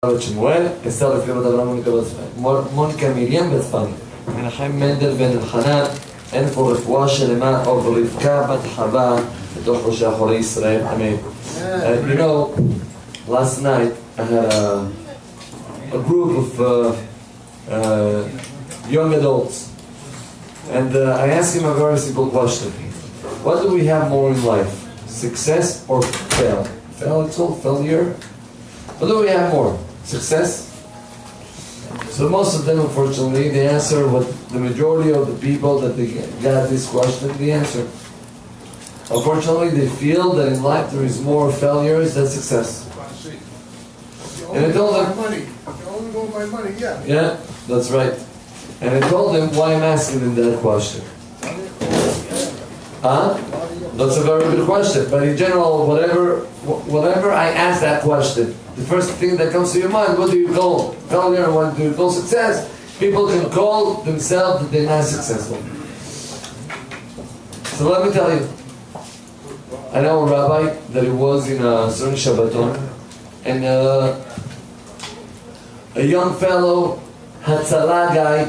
שמואל, אסתר לפני בת אברהם מוניקה מרים בת פני, מנחם מנדל בן אלחנן, אין פה רפואה שלמה או רבקה בת חווה בתוך ראשי אחורי ישראל, אמן. You know, last night I had a group of young adults, and I asked him a very simple question. What do we have more in life? Success or fail? Fail, it's all failure. What do we have more? Success? So most of them, unfortunately, they answer what the majority of the people that they got this question, they answer. Unfortunately, they feel that in life there is more failures than success. And I told them, money. If you only go by money, yeah. Yeah, that's right. And I told them why I'm asking them that question. Huh? That's a very good question. But in general, whatever I ask that question, the first thing that comes to your mind, what do you call failure and what do you call success? People can call themselves that they're not successful. So let me tell you, I know a rabbi that he was in a certain Shabbaton, and a young fellow, Hatzalah guy,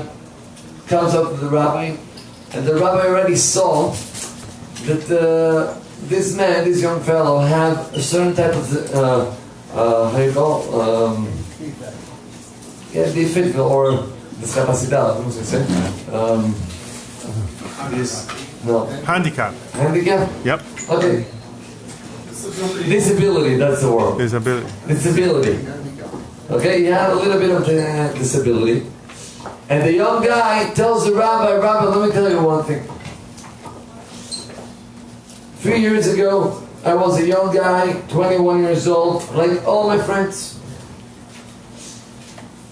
comes up to the rabbi, and the rabbi already saw that this man, this young fellow, have a certain type of how you call defect or discapacidad, ¿cómo se dice? Handicap. Handicap? Yep. Okay. Disability, that's the word. Disability. Okay, you have a little bit of the disability. And the young guy tells the rabbi, let me tell you one thing. 3 years ago, I was a young guy, 21 years old, like all my friends.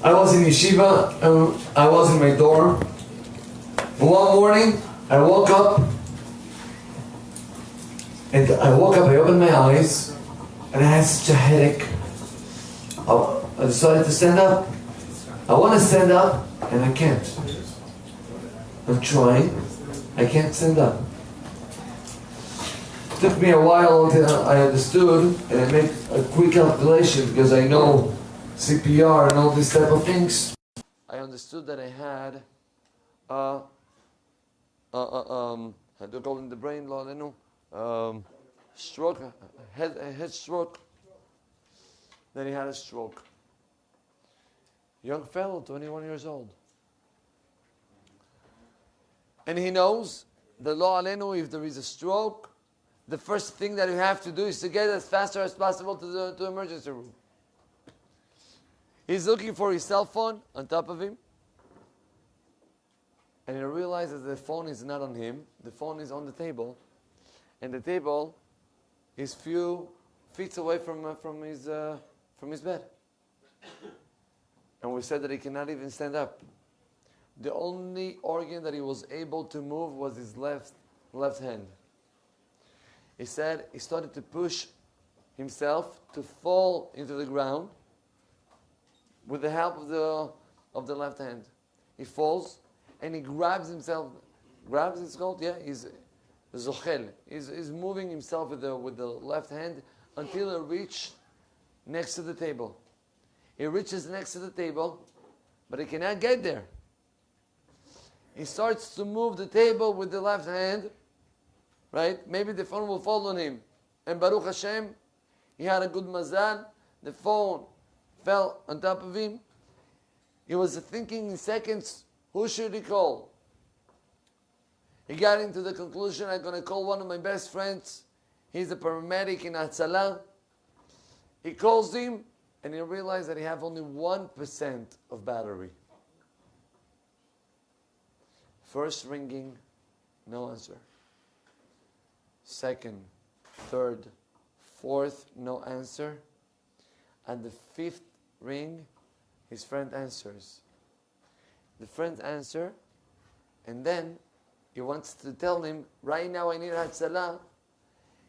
I was in yeshiva, and I was in my dorm. One morning, I woke up, I opened my eyes, and I had such a headache. I decided to stand up. I want to stand up, and I can't. I'm trying, I can't stand up. It took me a while until I understood, and I made a quick calculation because I know CPR and all these type of things. I understood that I had how do you call it in the brain, Lord? I know stroke, a head stroke. Then he had a stroke. Young fellow, 21 years old, and he knows the law alenu. If there is a stroke, the first thing that you have to do is to get as faster as possible to the emergency room. He's looking for his cell phone on top of him, and he realizes the phone is not on him. The phone is on the table, and the table is few feet away from his bed. And we said that he cannot even stand up. The only organ that he was able to move was his left hand. He said he started to push himself to fall into the ground with the help of the left hand. He falls and he grabs himself. Grabs, it's called? Yeah, he's zochel. He's moving himself with the left hand until he reaches next to the table. He reaches next to the table, but he cannot get there. He starts to move the table with the left hand. Right? Maybe the phone will fall on him. And Baruch Hashem, he had a good mazal. The phone fell on top of him. He was thinking in seconds, who should he call? He got into the conclusion, I'm going to call one of my best friends. He's a paramedic in Hatzalah. He calls him, and he realized that he have only 1% of battery. First ringing, no answer. Second, third, fourth, no answer. And the fifth ring, his friend answers. The friend answers, and then he wants to tell him, right now I need Hatzalah.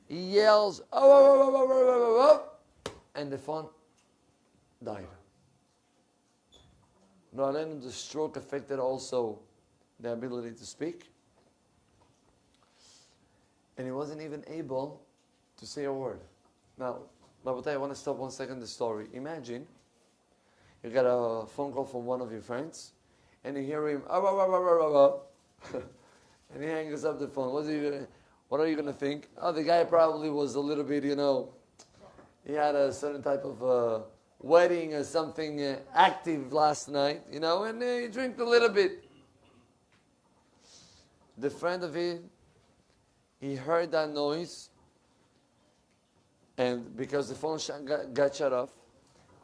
He yells, oh, and the phone died. No, then the stroke affected also the ability to speak. And he wasn't even able to say a word. Now, Rabotai, I want to stop 1 second the story. Imagine You got a phone call from one of your friends, and you hear him, ah, ah, ah, ah, ah, ah. And he hangs up the phone. What are you going to think? Oh, the guy probably was a little bit, he had a certain type of wedding or something active last night, and he drank a little bit. The friend of his, he heard that noise, and because the phone got shut off,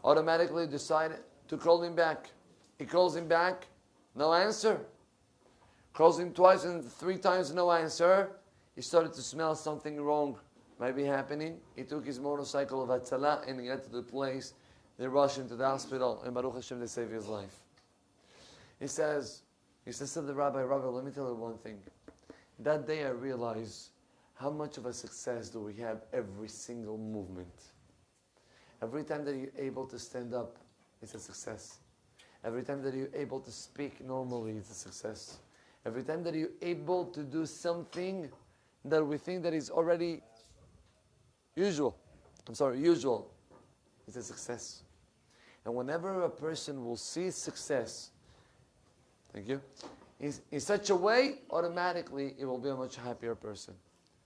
automatically decided to call him back. He calls him back, no answer. Calls him twice and 3 times, no answer. He started to smell something wrong might be happening. He took his motorcycle of Atzala and he got to the place. They rushed him to the hospital, and Baruch Hashem, they saved his life. He says to the Rabbi, let me tell you one thing. That day I realized how much of a success do we have every single movement. Every time that you're able to stand up, it's a success. Every time that you're able to speak normally, it's a success. Every time that you're able to do something that we think that is already usual, it's a success. And whenever a person will see success, thank you, in such a way, automatically it will be a much happier person.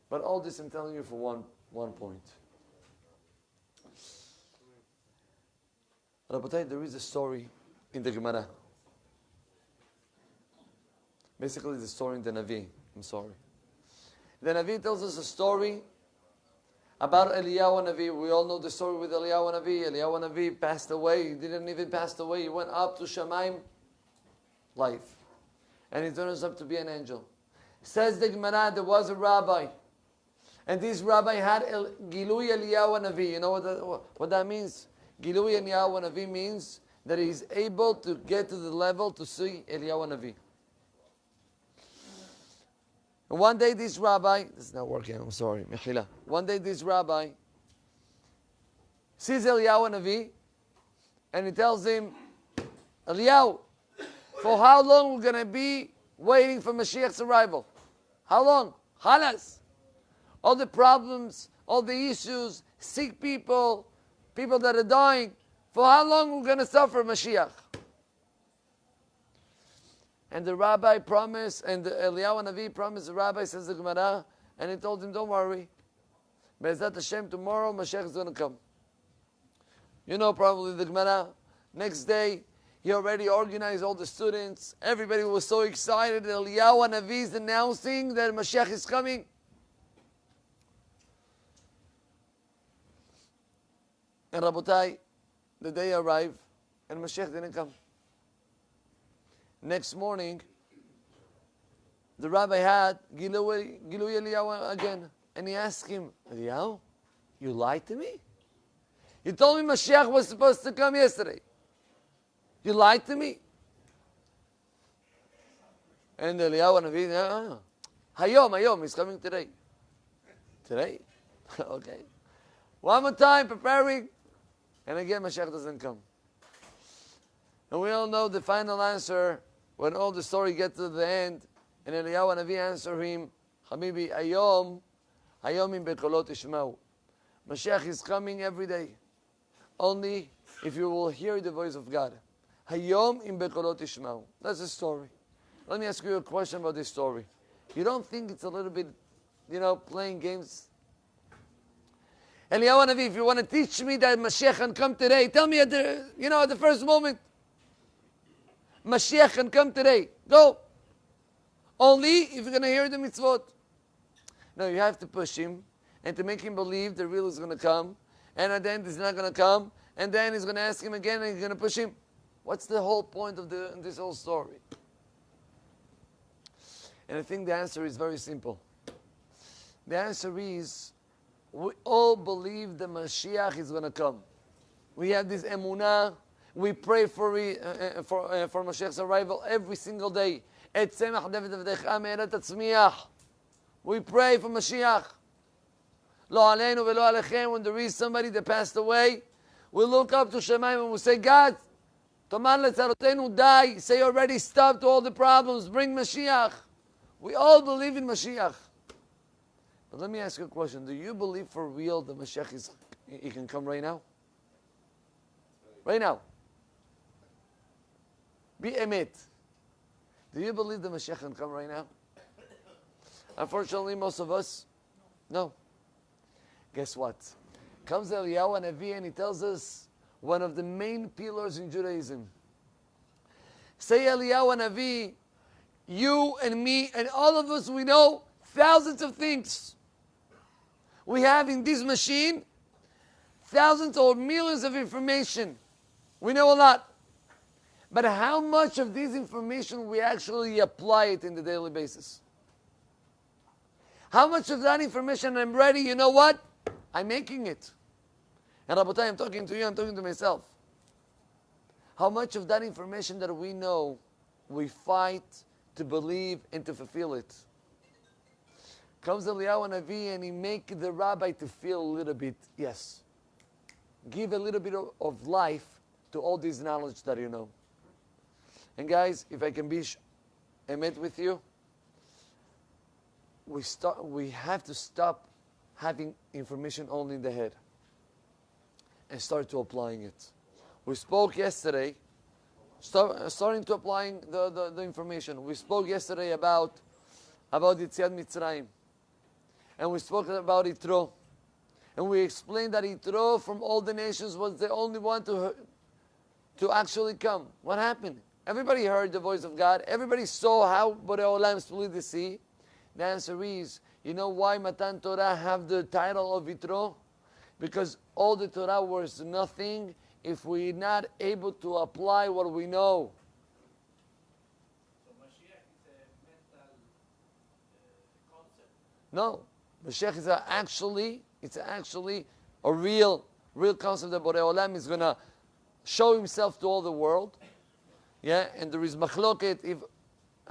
But all this I'm telling you for one point. Rabbi, there is a story in the Gemara. Basically, the story in the Navi. The Navi tells us a story about Eliyahu Navi. We all know the story with Eliyahu Navi. Eliyahu Navi passed away. He didn't even pass away. He went up to Shamayim, life. And he turns up to be an angel. Says the Gemara, there was a rabbi. And this rabbi had Gilui Eliyahu Navi. You know what that means? Gilui Eliyahu Navi means that he's able to get to the level to see Eliyahu Navi. And one day this rabbi, this is not working, I'm sorry, Mechila. One day this rabbi sees Eliyahu Navi and he tells him, Eliyahu, for how long we're going to be waiting for Mashiach's arrival? How long? Halas. All the problems, all the issues, sick people, people that are dying. For how long we're going to suffer Mashiach? And the rabbi promised, and the Eliyahu Navi promised, the rabbi says the Gemara, and he told him, don't worry. Be'ezrat Hashem, tomorrow Mashiach is going to come. You know probably the Gemara. Next day, he already organized all the students. Everybody was so excited. Eliyahu Navi is announcing that Mashiach is coming. And Rabotai, the day arrived, and Mashiach didn't come. Next morning, the rabbi had Gilui Eliyahu again. And he asked him, Eliyahu, you lied to me? You told me Mashiach was supposed to come yesterday. You lied to me? And Eliyahu Navi, Hayom, he's coming today. Today? Okay. One more time, preparing. And again, Mashiach doesn't come. And we all know the final answer when all the story gets to the end. And Eliyahu Navi answer him, Habibi, Hayom in bekolot ishmau. Mashiach is coming every day. Only if you will hear the voice of God. Hayom in bekolot ishmau. That's the story. Let me ask you a question about this story. You don't think it's a little bit, playing games? Eliyahu Navi, if you want to teach me that Mashiach can come today, tell me at the first moment. Mashiach can come today. Go. Only if you're going to hear the mitzvot. No, you have to push him and to make him believe the real is going to come. And at the end, he's not going to come. And then he's going to ask him again and he's going to push him. What's the whole point of this whole story? And I think the answer is very simple. The answer is, we all believe the Mashiach is going to come. We have this emunah. We pray for Mashiach's arrival every single day. We pray for Mashiach. Lo aleinu velo alechem. When there is somebody that passed away, we look up to Shemayim and we say, God, Toman letzarotenu dai. Say already stop to all the problems. Bring Mashiach. We all believe in Mashiach. But let me ask you a question. Do you believe for real that Mashiach he can come right now? Right now. Be emet. Do you believe the Mashiach can come right now? Unfortunately, most of us, no. Guess what? Comes Eliyahu Hanavi and he tells us one of the main pillars in Judaism. Say Eliyahu Hanavi, you and me and all of us, we know thousands of things. We have in this machine thousands or millions of information. We know a lot. But how much of this information we actually apply it in the daily basis? How much of that information I'm ready, you know what? I'm making it. And Rabotai, I'm talking to you, I'm talking to myself. How much of that information that we know, we fight to believe and to fulfill it? Comes Eliyahu Hanavi and he make the rabbi to feel a little bit, yes. Give a little bit of life to all this knowledge that you know. And guys, if I can be emet with you, we have to stop having information only in the head and start to applying it. We spoke yesterday, starting to applying the information. We spoke yesterday about Yetziat Mitzrayim. And we spoke about Yitro. And we explained that Yitro from all the nations was the only one to actually come. What happened? Everybody heard the voice of God. Everybody saw how Borei Olam split the sea. The answer is, you know why Matan Torah have the title of Yitro? Because all the Torah was nothing if we're not able to apply what we know. So Mashiach is a mental concept. No, Mashiach is it's actually a real concept that Borei Olam is going to show himself to all the world. Yeah, and there is machloket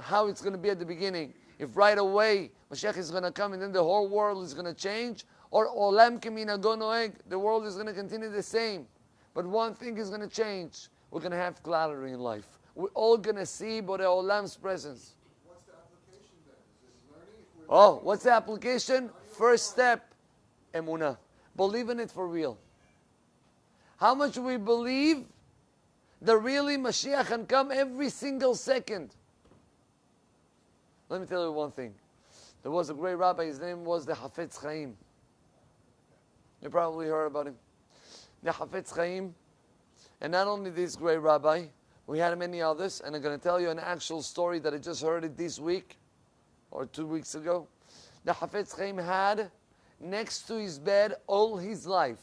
how it's going to be at the beginning. If right away Mashiach is going to come and then the whole world is going to change, or Olam keminago noeg, the world is going to continue the same. But one thing is going to change. We're going to have clarity in life. We're all going to see Borei Olam's presence. What's the application then? Is this learning? What's the application? First step, emunah. Believe in it for real. How much we believe that really Mashiach can come every single second. Let me tell you one thing. There was a great rabbi, his name was the Hafetz Chaim. You probably heard about him. The Hafetz Chaim. And not only this great rabbi, we had many others, and I'm going to tell you an actual story that I just heard it this week, or 2 weeks ago. The Hafetz Chaim had, next to his bed all his life,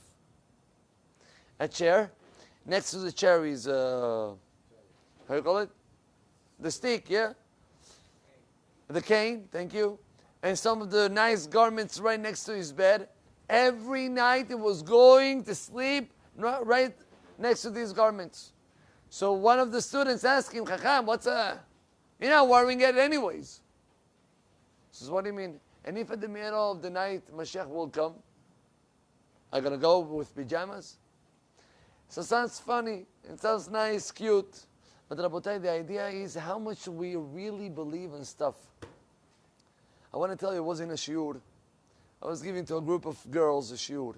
a chair. Next to the chair is, how you call it? The stick, yeah? The cane, thank you. And some of the nice garments right next to his bed. Every night he was going to sleep right next to these garments. So one of the students asked him, Chacham, you're not wearing it anyways. He says, what do you mean? And if at the middle of the night Mashiach will come, I'm going to go with pajamas? So it sounds funny, it sounds nice, cute. But Rabotai, the idea is how much we really believe in stuff. I want to tell you, it was in a shiur. I was giving to a group of girls a shiur.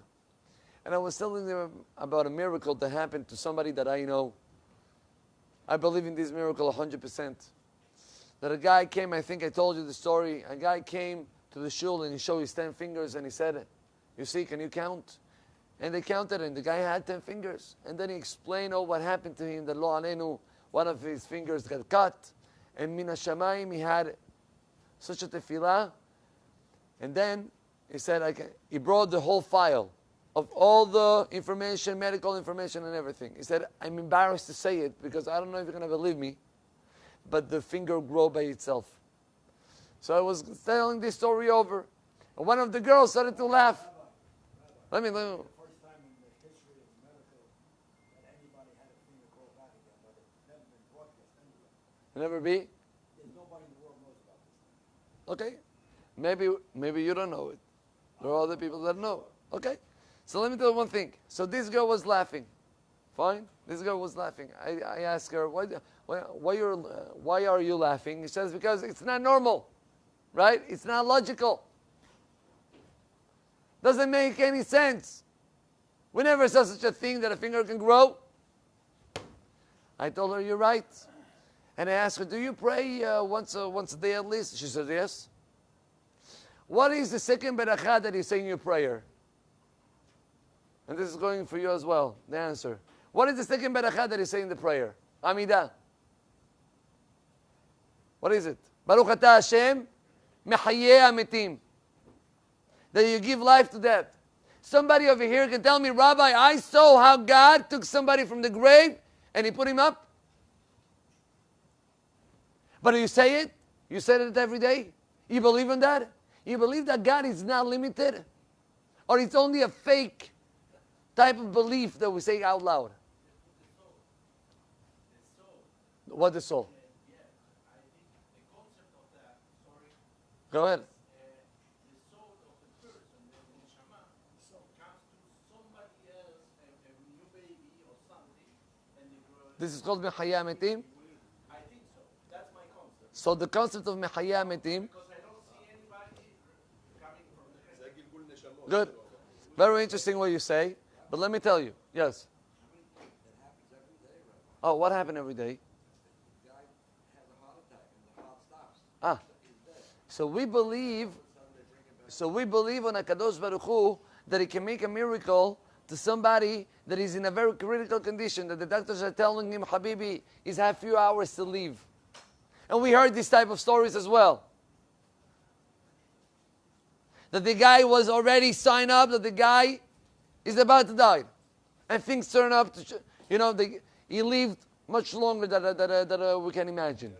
And I was telling them about a miracle that happened to somebody that I know. I believe in this miracle 100%. That a guy came, I think I told you the story, a guy came to the shul and he showed his 10 fingers and he said, you see, can you count? And they counted and the guy had 10 fingers. And then he explained what happened to him, that lo alenu, one of his fingers got cut. And min hashamayim, he had such a tefillah. And then he said, he brought the whole file of all the information, medical information and everything. He said, I'm embarrassed to say it because I don't know if you're going to believe me, but the finger grew by itself. So I was telling this story over. And one of the girls started to laugh. Let me. First time in the history of medical that anybody had a finger grow back again, but it's never been broadcast anywhere. Never be? There's nobody in the world knows about this. Okay. Maybe you don't know it. There are other people that know. Okay. So let me tell you one thing. So this girl was laughing. Fine? This girl was laughing. I asked her, why are you laughing? She says, because it's not normal. Right? It's not logical. Doesn't make any sense. We never saw such a thing that a finger can grow. I told her, you're right. And I asked her, do you pray once a day at least? She said, yes. What is the second barakah that you say in your prayer? And this is going for you as well, the answer. What is the second barakah that you say in the prayer? Amidah. What is it? Baruch atah Hashem, mehayeh hametim. That you give life to death. Somebody over here can tell me, Rabbi, I saw how God took somebody from the grave and He put him up. But you say it? You say it every day? You believe in that? You believe that God is not limited? Or it's only a fake type of belief that we say out loud? What the soul? Go ahead. The soul of the person, the neshama, comes to somebody else, a new baby or something, and they grow. This is called Mehayah Metim? I think so. That's my concept. So the concept of Mehayah Metim. Because I don't see anybody coming from the head. Good. Very interesting what you say. But let me tell you. Yes. Oh, what happened every day? Ah. So we believe on HaKadosh Baruch Hu that He can make a miracle to somebody that is in a very critical condition, that the doctors are telling him, Habibi, he's had a few hours to live. And we heard this type of stories as well. That the guy was already signed up, that the guy is about to die. And things turn up to, he lived much longer than we can imagine.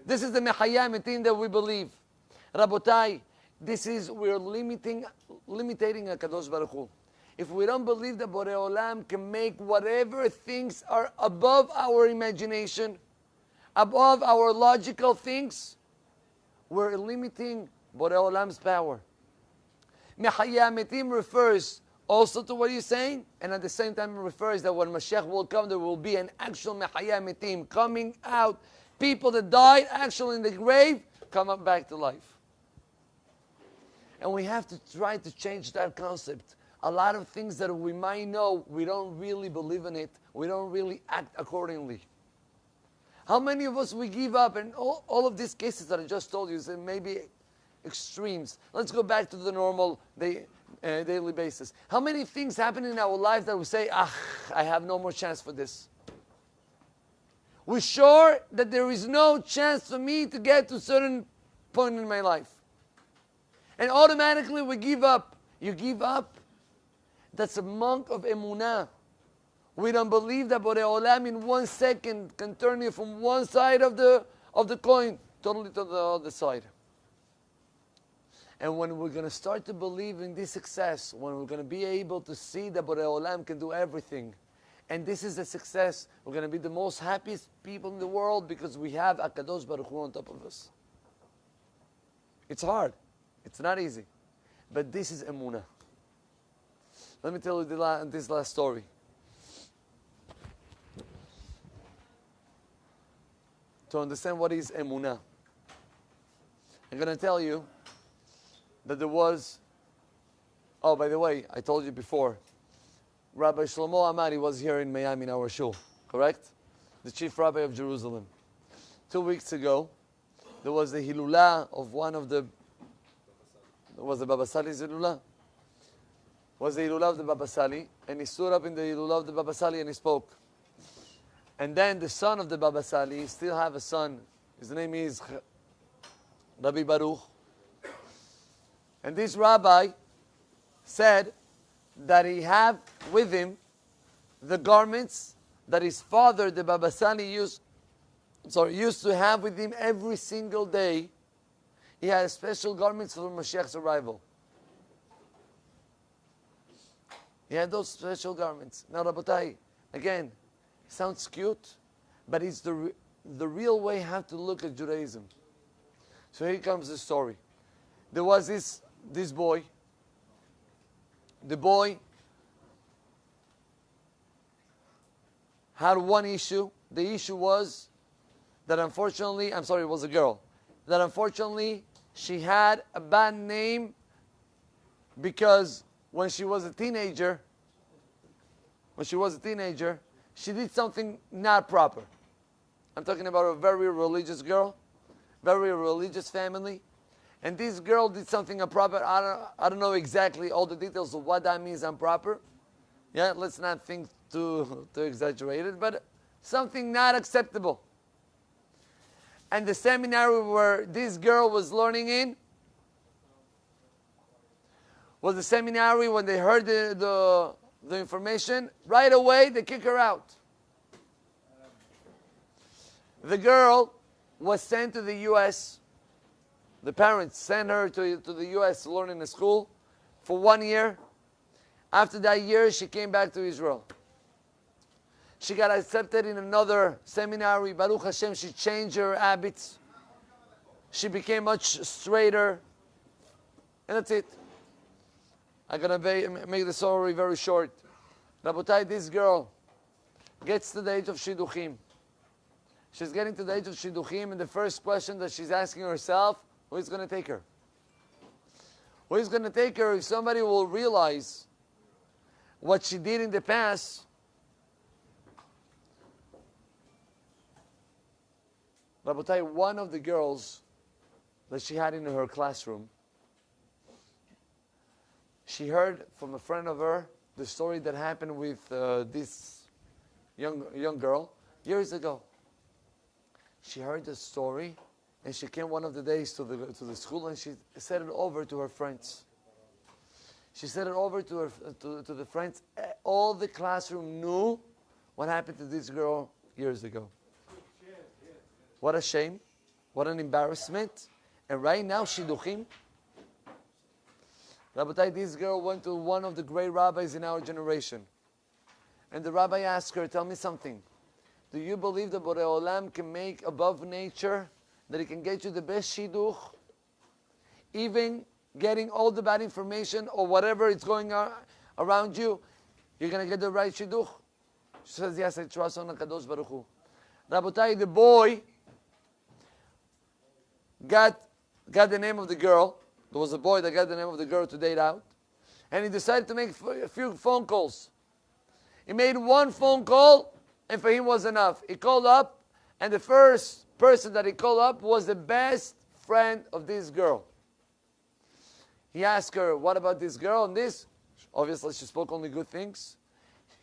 This is the Mehayah Metim that we believe. Rabotai, we're limiting HaKadosh Baruch Hu. If we don't believe that Borei Olam can make whatever things are above our imagination, above our logical things, we're limiting Borei Olam's power. Mehayah Metim refers also to what you're saying, and at the same time it refers that when Mashiach will come, there will be an actual Mehayah Metim coming out. People that died actually in the grave come up back to life. And we have to try to change that concept. A lot of things that we might know, we don't really believe in it. We don't really act accordingly. How many of us we give up? And all of these cases that I just told you, maybe extremes. Let's go back to the normal daily basis. How many things happen in our life that we say, I have no more chance for this? We're sure that there is no chance for me to get to a certain point in my life. And automatically we give up. You give up. That's a monk of emunah. We don't believe that Borei Olam in 1 second can turn you from one side of the coin totally to the other side. And when we're going to start to believe in this success, when we're going to be able to see that Borei Olam can do everything, and this is a success, we're going to be the most happiest people in the world because we have HaKadosh Baruch Hu on top of us. It's hard. It's not easy. But this is emunah. Let me tell you this last story. To understand what is emunah, I'm going to tell you that there was, by the way, I told you before, Rabbi Shlomo Amari was here in Miami in our shul, correct? The chief rabbi of Jerusalem. 2 weeks ago, there was the Hilulah of one of the, was the Baba Sali's Hilulah? Was the Hilulah of the Baba Sali, and he stood up in the Hilulah of the Baba Sali and he spoke. And then the son of the Baba Sali, still have a son, his name is Rabbi Baruch. And this rabbi said that he have with him the garments that his father, the Baba Sali, used to have with him every single day. He had special garments for Mashiach's arrival. He had those special garments. Now, Rabotai, again, sounds cute, but it's the real way how to look at Judaism. So here comes the story. There was this boy. The boy had one issue. The issue was that unfortunately, it was a girl, that unfortunately she had a bad name because when she was a teenager, she did something not proper. I'm talking about a very religious girl, very religious family. And this girl did something improper. I don't know exactly all the details of what that means improper. Yeah, let's not think too exaggerated, but something not acceptable. And the seminary where this girl was learning in was the seminary when they heard the information, right away they kick her out. The girl was sent to the U.S. The parents sent her to the U.S. to learn in a school for 1 year. After that year, she came back to Israel. She got accepted in another seminary. Baruch Hashem, she changed her habits. She became much straighter. And that's it. I'm going to make the story very short. Rabotai, this girl gets to the age of Shidduchim. She's getting to the age of Shidduchim, and the first question that she's asking herself, who is going to take her? Who is going to take her if somebody will realize what she did in the past? Rabotai, one of the girls that she had in her classroom, she heard from a friend of her the story that happened with this young girl years ago. She heard the story, and she came one of the days to the school, and she said it over to her friends. She said it over to the friends. All the classroom knew what happened to this girl years ago. What a shame. What an embarrassment. And right now, Shidduchim. Rabotai, this girl went to one of the great rabbis in our generation. And the rabbi asked her, tell me something. Do you believe that Borei Olam can make above nature, that he can get you the best shidduch, even getting all the bad information or whatever is going on around you, you're going to get the right shidduch? She says, yes, I trust on HaKadosh Baruch Hu. Rabotai, the boy got the name of the girl. There was a boy that got the name of the girl to date out. And he decided to make a few phone calls. He made one phone call, and for him was enough. He called up, and the first person that he called up was the best friend of this girl. He asked her, what about this girl? And this, obviously she spoke only good things.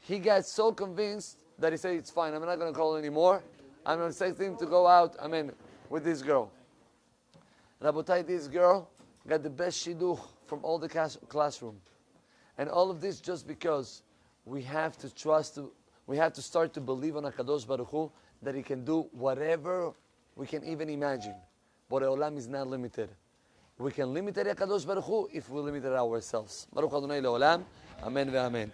He got so convinced that he said, it's fine, I'm not going to call anymore. I'm going to say to him to go out, with this girl. Rabotai, this girl got the best shidduch from all the classroom. And all of this just because we have to trust, we have to start to believe on HaKadosh Baruch Hu that He can do whatever we can even imagine. Borei Olam is not limited. We can limit HaKadosh Baruch Hu if we limit ourselves. Baruch Adonai Le'olam. Amen ve'amen.